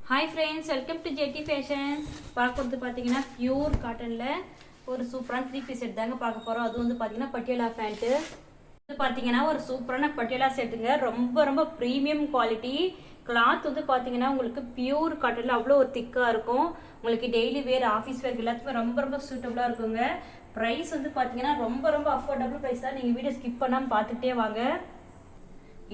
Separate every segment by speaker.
Speaker 1: Hi friends, welcome to Jetty fashions. பார்க்குறது பார்த்தீங்கன்னா pure காட்டனில் ஒரு சூப்பரான 3 பீஸ் செட் தாங்க பார்க்க போகிறோம். அது வந்து பார்த்தீங்கன்னா பட்டியாலா பேண்ட்டு. இது பார்த்தீங்கன்னா ஒரு சூப்பரான பட்டியாலா செட்டுங்க. ரொம்ப ரொம்ப ப்ரீமியம் குவாலிட்டி. கிளாத் வந்து பார்த்தீங்கன்னா உங்களுக்கு பியூர் காட்டனில் அவ்வளோ ஒரு திக்காக இருக்கும். உங்களுக்கு டெய்லி வேர், ஆஃபீஸ் வேர் எல்லாத்துக்குமே ரொம்ப ரொம்ப சூட்டபுளாக இருக்குங்க. ப்ரைஸ் வந்து பார்த்தீங்கன்னா ரொம்ப ரொம்ப அஃபோர்டபுள் ப்ரைஸ் தான். நீங்கள் வீடியோ ஸ்கிப் பண்ணாமல் பார்த்துட்டே வாங்க.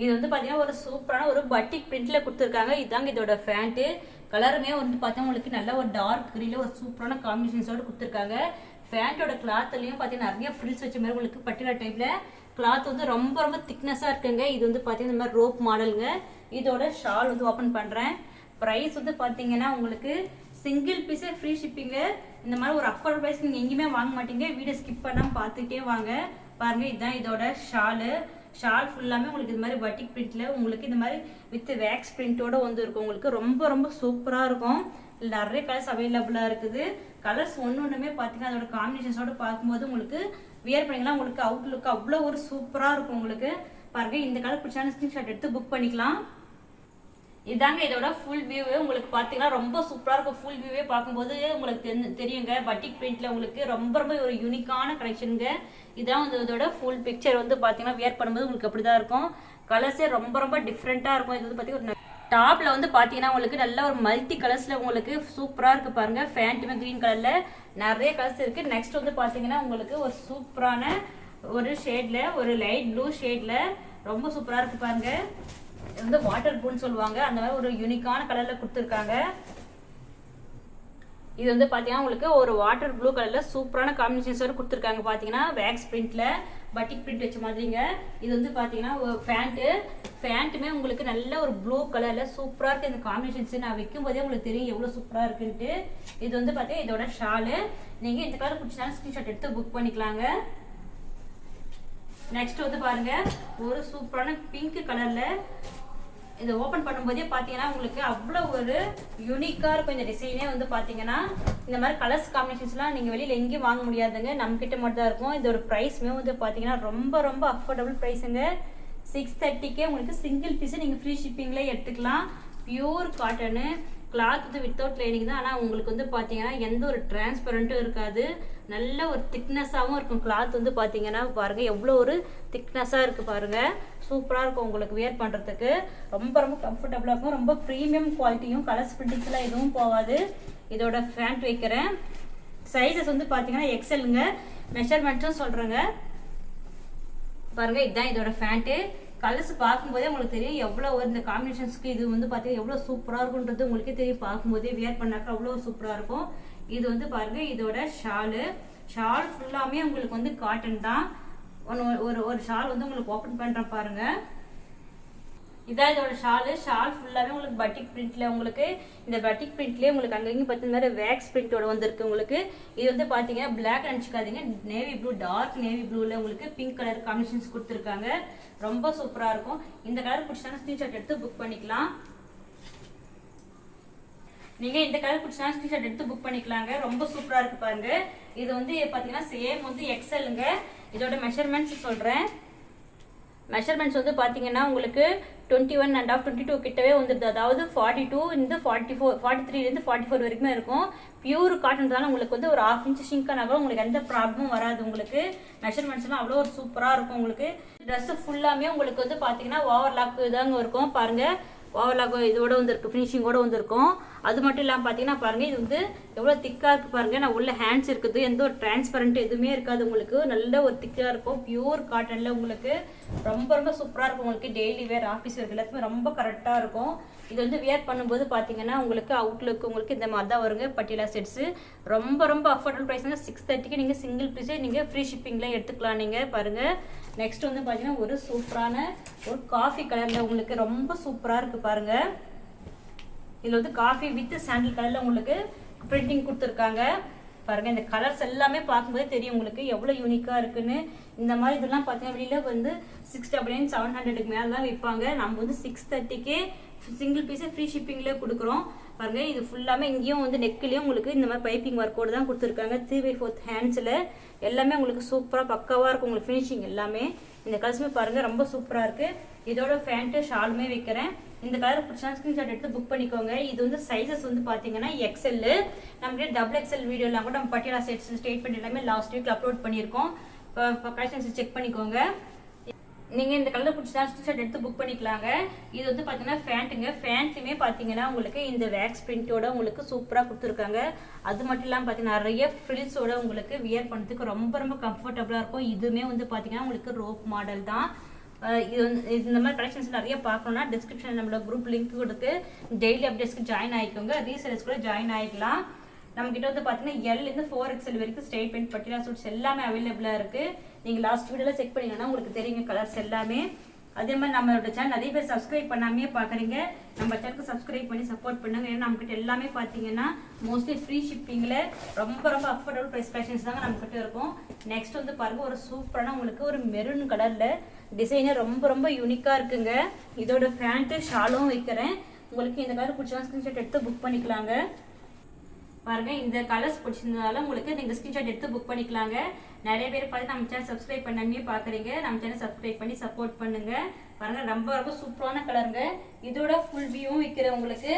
Speaker 1: இது வந்து பார்த்தீங்கன்னா ஒரு சூப்பரான ஒரு பட்டிக் பிரிண்ட்ல கொடுத்துருக்காங்க. இதாங்க இதோட ஃபேண்ட்டு. கலருமே வந்து பார்த்தீங்கன்னா உங்களுக்கு நல்ல ஒரு டார்க் கிரீன்ல ஒரு சூப்பரான காம்பினேஷன்ஸோட கொடுத்துருக்காங்க. ஃபேண்ட்டோட கிளாத்லையும் பார்த்தீங்கன்னா நிறைய ஃப்ரில்ஸ் வச்ச மாதிரி உங்களுக்கு பட்டியலா டைப்ல கிளாத் வந்து ரொம்ப ரொம்ப திக்னஸாக இருக்குங்க. இது வந்து பார்த்தீங்கன்னா இந்த மாதிரி ரோப் மாடலுங்க. இதோட ஷால் வந்து ஓப்பன் பண்ணுறேன். ப்ரைஸ் வந்து பார்த்தீங்கன்னா உங்களுக்கு சிங்கிள் பீஸே ஃப்ரீ ஷிப்பிங்கு. இந்த மாதிரி ஒரு அஃபோர்டபுள் ப்ரைஸ் நீங்கள் எங்கேயுமே வாங்க மாட்டீங்க. வீடியோ ஸ்கிப் பண்ணாமல் பார்த்துக்கிட்டே வாங்க. பாருங்க, இதுதான் இதோட ஷாலு. ஷால் ஃபுல்லாமே உங்களுக்கு இது மாதிரி பட்டிக் பிரிண்ட்ல உங்களுக்கு இந்த மாதிரி வித் வேக்ஸ் பிரிண்டோட வந்து இருக்கும். உங்களுக்கு ரொம்ப ரொம்ப சூப்பராக இருக்கும். நிறைய கலர்ஸ் அவைலபிளாக இருக்குது. கலர்ஸ் ஒன்றுமே பார்த்தீங்கன்னா அதோட காம்பினேஷன்ஸோட பார்க்கும்போது உங்களுக்கு வியர் பண்ணிக்கலாம். உங்களுக்கு அவுட்லுக் அவ்வளோ ஒரு சூப்பராக இருக்கும். உங்களுக்கு பாருங்க, இந்த கலர் பிடிச்சான ஸ்கிரீன்ஷாட் எடுத்து புக் பண்ணிக்கலாம். இதாங்க இதோட ஃபுல் வியூ. உங்களுக்கு பார்த்தீங்கன்னா ரொம்ப சூப்பராக இருக்கும். ஃபுல் வியூவே பார்க்கும்போது உங்களுக்கு தெரியுங்க. பட்டிக் பிரிண்ட்ல உங்களுக்கு ரொம்ப ரொம்ப ஒரு யூனிக்கான கலெக்ஷனுங்க. இதான் வந்து இதோட ஃபுல் பிக்சர் வந்து பார்த்தீங்கன்னா வியர் பண்ணும்போது உங்களுக்கு அப்படிதான் இருக்கும். கலர்ஸே ரொம்ப ரொம்ப டிஃப்ரெண்ட்டாக இருக்கும். இது வந்து பார்த்தீங்கன்னா டாப்ல வந்து பார்த்தீங்கன்னா உங்களுக்கு நல்ல ஒரு மல்டி கலர்ஸ்ல உங்களுக்கு சூப்பராக இருக்கு. பாருங்க, ஃபேண்ட்டுமே கிரீன் கலர்ல நிறைய கலர்ஸ் இருக்கு. நெக்ஸ்ட் வந்து பார்த்தீங்கன்னா உங்களுக்கு ஒரு சூப்பரான ஒரு ஷேட்ல ஒரு லைட் ப்ளூ ஷேட்ல ரொம்ப சூப்பராக இருக்கு. பாருங்க, இது வந்து வாட்டர் ப்ரூன்னு சொல்லுவாங்க. அந்த மாதிரி ஒரு யூனிக்கான கலர்ல கொடுத்துருக்காங்க. இது வந்து பாத்தீங்கன்னா உங்களுக்கு ஒரு வாட்டர் ப்ளூ கலர்ல சூப்பரான காம்பினேஷன்ஸோட கொடுத்துருக்காங்க. பாத்தீங்கன்னா வேக்ஸ் பிரிண்ட்ல பட்டிக் பிரிண்ட் வச்ச மாதிரிங்க. இது வந்து பாத்தீங்கன்னா ஃபேண்ட்டுமே உங்களுக்கு நல்ல ஒரு ப்ளூ கலர்ல சூப்பரா இருக்கு. இந்த காம்பினேஷன்ஸ் நான் வைக்கும் போதே உங்களுக்கு தெரியும் எவ்வளவு சூப்பரா இருக்குன்ட்டு. இது வந்து பாத்தீங்கன்னா இதோட ஷாலு. நீங்க இந்த கலர் பிடிச்சாலும் ஸ்கிரீன்ஷாட் எடுத்து புக் பண்ணிக்கலாங்க. நெக்ஸ்ட் வந்து பாருங்க, ஒரு சூப்பரான பிங்க் கலர்ல இதை ஓப்பன் பண்ணும்போதே பார்த்தீங்கன்னா உங்களுக்கு அவ்வளோ ஒரு யூனிக்காக இருக்கும். இந்த டிசைனே வந்து பார்த்தீங்கன்னா இந்த மாதிரி கலர்ஸ் காம்பினேஷன்ஸ்லாம் நீங்கள் வெளியில் எங்கேயும் வாங்க முடியாதுங்க. நம்மக்கிட்ட மட்டும் தான் இருக்கும். இதோட ப்ரைஸ்மே வந்து பார்த்தீங்கன்னா ரொம்ப ரொம்ப அஃபோர்டபுள் ப்ரைஸுங்க. 630 உங்களுக்கு சிங்கிள் பீஸு நீங்கள் ஃப்ரீ ஷிப்பிங்கில் எடுத்துக்கலாம். Pure cotton. கிளாத் வந்து வித்தவுட் லைனிங் தான். ஆனால் உங்களுக்கு வந்து பார்த்தீங்கன்னா எந்த ஒரு டிரான்ஸ்பரண்ட்டும் இருக்காது. நல்ல ஒரு திக்னஸாகவும் இருக்கும். கிளாத் வந்து பார்த்தீங்கன்னா பாருங்கள் எவ்வளோ ஒரு திக்னஸாக இருக்குது. பாருங்கள், சூப்பராக இருக்கும். உங்களுக்கு வியர் பண்ணுறதுக்கு ரொம்ப ரொம்ப கம்ஃபர்டபுளாக இருக்கும். ரொம்ப ப்ரீமியம் குவாலிட்டியும் கலர்ஸ் பிரிண்டிங்ஸ்லாம் எதுவும் போகாது. இதோட ஃபேண்ட் வைக்கிறேன். சைஸஸ் வந்து பார்த்தீங்கன்னா எக்ஸலுங்க. மெஷர்மெண்ட்ஸும் சொல்கிறேங்க. பாருங்கள், இதுதான் இதோட ஃபேண்ட்டு. கலர்ஸ் பார்க்கும்போதே உங்களுக்கு தெரியும் எவ்வளோ இந்த காம்பினேஷன்ஸ்க்கு இது வந்து பார்த்தீங்கன்னா எவ்வளோ சூப்பராக இருக்குன்றது உங்களுக்கே தெரியும். பார்க்கும்போதே வியர் பண்ணாக்க அவ்வளோ சூப்பராக இருக்கும். இது வந்து பாருங்க இதோட ஷாலு. ஷால் ஃபுல்லாமே உங்களுக்கு வந்து காட்டன் தான். ஒரு ஷால் வந்து உங்களுக்கு ஓப்பன் பண்ணுறேன் பாருங்க. இதான் இதோட ஷாலு. ஷால் ஃபுல்லாமே உங்களுக்கு பட்டிக் பிரிண்ட்ல உங்களுக்கு இந்த பட்டிக் பிரிண்ட்லேயே உங்களுக்கு அங்கங்கே பார்த்து மாதிரி வேக்ஸ் பிரிண்டோட வந்துருக்கு. உங்களுக்கு இது வந்து பார்த்தீங்கன்னா பிளாக் நினச்சிக்காதீங்க. நேவி ப்ளூ, டார்க் நேவி ப்ளூவில் உங்களுக்கு பிங்க் கலர் காம்பினேஷன்ஸ் கொடுத்துருக்காங்க. ரொம்ப சூப்பராக இருக்கும். இந்த கலர் பிடிச்சாலும் ஸ்க்ரீன்ஷாட் எடுத்து புக் பண்ணிக்கலாம். நீங்க இந்த கலர் பிடிச்சாலும் ஸ்க்ரீன்ஷாட் எடுத்து புக் பண்ணிக்கலாங்க. ரொம்ப சூப்பரா இருக்கு பாருங்க. இது வந்து பாத்தீங்கன்னா சேம் வந்து எக்ஸலுங்க. இதோட மெஷர்மெண்ட்ஸ் சொல்றேன். மெஷர்மெண்ட்ஸ் வந்து பாத்தீங்கன்னா உங்களுக்கு 21.5 22 கிட்டவே வந்துருது. அதாவது 42 இந்த 44 43 இருந்து 44 வரைக்குமே இருக்கும். பியூர் காட்டன் தானே உங்களுக்கு வந்து ஒரு 1/2 இன்ச் ஷிங்க் ஆகும். உங்களுக்கு எந்த ப்ராப்ளமும் வராது. உங்களுக்கு மெஷர்மெண்ட்ஸ் எல்லாம் அவ்வளோ ஒரு சூப்பரா இருக்கும். உங்களுக்கு ட்ரெஸ் ஃபுல்லாமே உங்களுக்கு வந்து பாத்தீங்கன்னா ஓவர்லாக் தாங்க இருக்கும். பாருங்க, ஓவர்லாக் இதோட வந்துருக்கு, ஃபினிஷிங்கோட வந்துருக்கும். அது மட்டும் இல்லாமல் பார்த்தீங்கன்னா பாருங்க, இது வந்து எவ்வளோ திக்காக இருக்கு பாருங்க. நான் உள்ள ஹேண்ட்ஸ் இருக்குது, எந்த ஒரு டிரான்ஸ்பரண்ட் எதுவுமே இருக்காது. உங்களுக்கு நல்ல ஒரு திக்காக இருக்கும். பியூர் காட்டன்ல உங்களுக்கு ரொம்ப ரொம்ப சூப்பராக இருக்கும். உங்களுக்கு டெய்லி வேர், ஆஃபீஸ் வேர் எல்லாத்துக்குமே ரொம்ப கரெக்டாக இருக்கும். இது வந்து வியர் பண்ணும்போது பார்த்தீங்கன்னா உங்களுக்கு அவுட்லுக்கு உங்களுக்கு இந்த மாதிரி தான் வருங்க. பட்டியலா செட்ஸு ரொம்ப ரொம்ப அஃபோர்டபுள் ப்ரைஸ்ங்க. 630 நீங்கள் சிங்கிள் பீஸே நீங்கள் ஃப்ரீ ஷிப்பிங்கில் எடுத்துக்கலாம். நீங்கள் பாருங்கள். நெக்ஸ்ட் வந்து பார்த்தீங்கன்னா ஒரு சூப்பரான ஒரு காஃபி கலரில் உங்களுக்கு ரொம்ப சூப்பராக இருக்குது பாருங்கள். இதில் வந்து காஃபி வித் சாண்டில் கலரில் உங்களுக்கு பிரிண்டிங் கொடுத்துருக்காங்க. பாருங்கள், இந்த கலர்ஸ் எல்லாமே பார்க்கும்போதே தெரியும் உங்களுக்கு எவ்வளோ யூனிக்காக இருக்குன்னு. இந்த மாதிரி இதெல்லாம் பார்த்தீங்கன்னா வெளியில் வந்து 699 700 மேலே தான் விற்பாங்க. நம்ம வந்து 630 சிங்கிள் பீஸே ஃப்ரீ ஷிப்பிங்லேயே கொடுக்குறோம். பாருங்கள், இது ஃபுல்லாமே இங்கேயும் வந்து நெக்லேயும் உங்களுக்கு இந்த மாதிரி பைப்பிங் ஒர்க்கோடு தான் கொடுத்துருக்காங்க. 3/4 ஹேண்ட்ஸில் எல்லாமே உங்களுக்கு சூப்பராக பக்காவாக இருக்கும். உங்களுக்கு ஃபினிஷிங் எல்லாமே இந்த கலர்ஸுமே பாருங்கள் ரொம்ப சூப்பராக இருக்குது. இதோட ஃபேண்ட்டு ஷாலுமே வைக்கிறேன். இந்த கலர் பிடிச்சா ஸ்கிரீன்ஷாட் எடுத்து புக் பண்ணிக்கோங்க. இது வந்து சைஸஸ் வந்து பார்த்தீங்கன்னா எக்ஸ்எல். நம்மகிட்ட டபுள் எக்ஸ்எல் வீடியோலாம் கூட நம்ம பட்டியலா செட்ஸ் ஸ்டேட்மெண்ட் எல்லாமே லாஸ்ட் வீக் அப்லோட் பண்ணியிருக்கோம். கலெக்ஷன்ஸ் செக் பண்ணிக்கோங்க. நீங்கள் இந்த கலர் பிடிச்சா ஸ்கிரீன்ஷாட் எடுத்து புக் பண்ணிக்கலாங்க. இது வந்து பார்த்தீங்கன்னா ஃபேண்ட்டுங்க. ஃபேண்ட்லையுமே பார்த்தீங்கன்னா உங்களுக்கு இந்த வேக்ஸ் பிரிண்டோட உங்களுக்கு சூப்பராக கொடுத்துருக்காங்க. அது மட்டும் இல்லாமல் பார்த்தீங்கன்னா நிறைய ஃப்ரில்ஸோட உங்களுக்கு வியர் பண்ணுறதுக்கு ரொம்ப ரொம்ப கம்ஃபர்டபுளாக இருக்கும். இதுவுமே வந்து பார்த்தீங்கன்னா உங்களுக்கு ரோப் மாடல் தான். இது வந்து இந்த மாதிரி கலெக்ஷன்ஸ் நிறைய பார்க்கணும்னா டிஸ்கிரிப்ஷன் நம்மளோட குரூப் லிங்க் கொடுத்து டெய்லி அப்டேட்ஸ்க்கு ஜாயின் ஆகிக்கோங்க. ரீசேல்ஸ் கூட ஜாயின் ஆகிக்கலாம். நம்மகிட்ட வந்து பார்த்தீங்கன்னா எல்லேருந்து 4XL வரைக்கும் ஸ்டேட்மெண்ட் பட்டியலா சூட்ஸ் எல்லாமே அவைலபிளாக இருக்குது. நீங்கள் லாஸ்ட் வீடியோவில் செக் பண்ணிங்கன்னா உங்களுக்கு தெரியுங்க கலர்ஸ் எல்லாமே. அதே மாதிரி நம்மளோட சேனல் நிறைய பேர் சப்ஸ்கிரைப் பண்ணாமே பார்க்குறீங்க. நம்ம சேனலுக்கு சப்ஸ்கிரைப் பண்ணி சப்போர்ட் பண்ணுங்க. ஏன்னா நம்மகிட்ட எல்லாமே பார்த்தீங்கன்னா மோஸ்ட்லி ஃப்ரீ ஷிப்பிங்கில் ரொம்ப ரொம்ப அஃபோர்டபுள் ப்ரைஸ் கலெக்ஷன்ஸ் தாங்க நம்மகிட்ட இருக்கும். நெக்ஸ்ட் வந்து பாருங்கள் ஒரு சூப்பரான உங்களுக்கு ஒரு மெரூன் கலரில் டிசைனே ரொம்ப ரொம்ப யூனிக்காக இருக்குங்க. இதோட ஃபேண்ட்டு ஷாலும் வைக்கிறேன். உங்களுக்கு இந்த கலர் பிடிச்சா ஸ்க்ரீன்ஷாட் எடுத்து புக் பண்ணிக்கலாங்க. பாருங்க இந்த கலர்ஸ் பிடிச்சிருந்ததால உங்களுக்கு நீங்கள் ஸ்க்ரீன்ஷாட் எடுத்து புக் பண்ணிக்கலாங்க. நிறைய பேர் பார்த்து நம்ம சேனல் சப்ஸ்கிரைப் பண்ணாமே பார்க்குறீங்க. நம்ம சேனல் சப்ஸ்கிரைப் பண்ணி சப்போர்ட் பண்ணுங்க. பாருங்க ரொம்ப ரொம்ப சூப்பரான கலருங்க. இதோட ஃபுல் வியூவும் விற்கிறேன் உங்களுக்கு.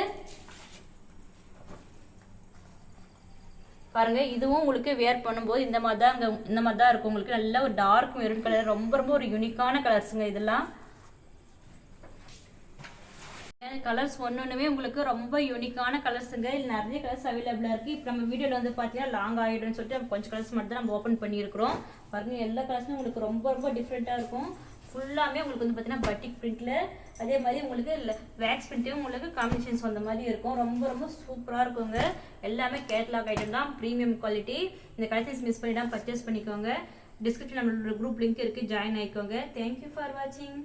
Speaker 1: பாருங்க இதுவும் உங்களுக்கு வேர் பண்ணும்போது இந்த மாதிரி தான் இருக்கும். உங்களுக்கு நல்ல ஒரு டார்க் மெரூன் கலர் ரொம்ப ரொம்ப ஒரு யூனிக்கான கலர்ஸுங்க இதெல்லாம். கலர்ஸ் ஒன்றுமே உங்களுக்கு ரொம்ப யூனிக்கான கலர்ஸுங்க. இல்லை நிறைய கலர்ஸ் அவைலபிளாக இருக்குது. இப்போ நம்ம வீடியோவில் வந்து பார்த்தீங்கன்னா லாங் ஆகிடும்னு சொல்லிட்டு நம்ம கொஞ்சம் கலர்ஸ் மட்டும் தான் நம்ம ஓப்பன் பண்ணியிருக்கிறோம். பாருங்கள் எல்லா கலர்ஸுமே உங்களுக்கு ரொம்ப ரொம்ப டிஃப்ரெண்ட்டாக இருக்கும். ஃபுல்லாமே உங்களுக்கு வந்து பார்த்தீங்கன்னா பட்டிக் பிரிண்டில் அதே மாதிரி உங்களுக்கு வேக்ஸ் பிரிண்ட்டும் உங்களுக்கு காம்பினேஷன்ஸ் வந்த மாதிரி இருக்கும். ரொம்ப ரொம்ப சூப்பராக இருக்குங்க. எல்லாமே கேட்லாக் ஐட்டம் தான், ப்ரீமியம் குவாலிட்டி. இந்த கலெக்ஷன்ஸ் மிஸ் பண்ணிட்டா பர்ச்சேஸ் பண்ணிக்கோங்க. டிஸ்கிரிப்ஷன் நம்மளோட குரூப் லிங்க் இருக்குது, ஜாயின் ஆகிக்கோங்க. தேங்க்யூ ஃபார் வாட்சிங்.